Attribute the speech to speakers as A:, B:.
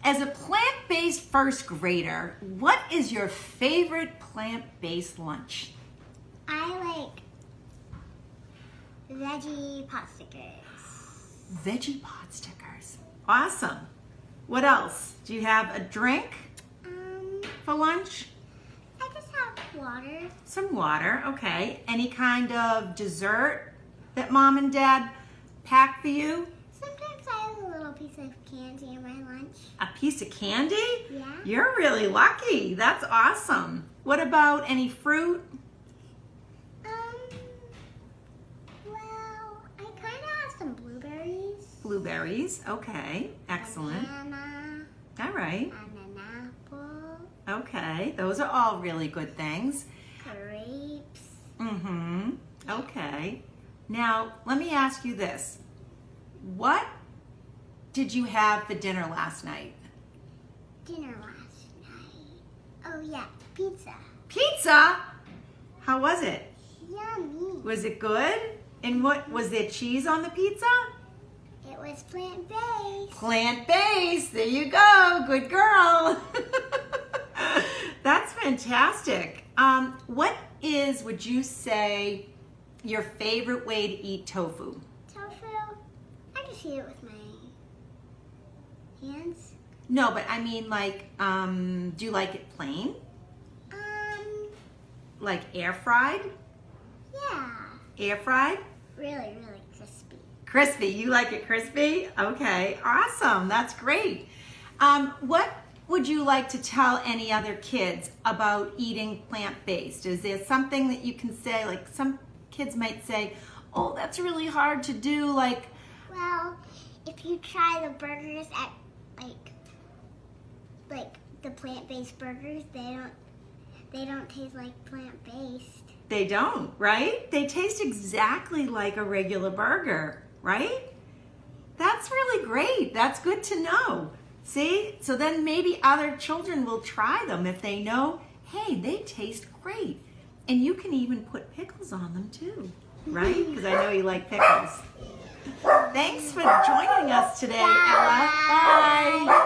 A: As a plant-based first grader, what is your favorite plant-based lunch?
B: I like veggie pot stickers.
A: Veggie pot stickers. Awesome. What else? Do you have a drink for lunch?
B: I just have water.
A: Some water, okay. Any kind of dessert that mom and dad pack for you?
B: Sometimes I have a little piece of candy in my lunch.
A: A piece of candy?
B: Yeah.
A: You're really lucky. That's awesome. What about any fruit?
B: Well, I kind of have some blueberries.
A: Blueberries, okay. Excellent.
B: Banana,
A: All right.
B: and an apple,
A: Okay, those are all really good things.
B: grapes.
A: Mm-hmm. Okay. Now, let me ask you this. What did you have for dinner last night?
B: Dinner last night. Oh yeah, pizza.
A: Pizza? How was it?
B: Yummy.
A: Was it good? And what, was there cheese on the pizza?
B: It was plant-based.
A: Plant-based. There you go. Good girl. That's fantastic. What is, would you say, your favorite way to eat tofu?
B: Tofu, I just eat it with my hands.
A: No, but I mean, like, do you like it plain? Like air fried?
B: Yeah.
A: Air fried?
B: Really, really crispy.
A: Crispy. You like it crispy? Okay, awesome. That's great. What would you like to tell any other kids about eating plant-based? Is there something that you can say, like some kids might say, oh, that's really hard to do, like,
B: Well, if you try the burgers at like the plant-based burgers, they don't taste like plant-based.
A: they don't, right? They taste exactly like a regular burger, right? That's really great. That's good to know. See? So then maybe other children will try them if they know, hey, they taste great. And you can even put pickles on them too, right? Because I know you like pickles. Thanks for joining us today, Ella. Bye.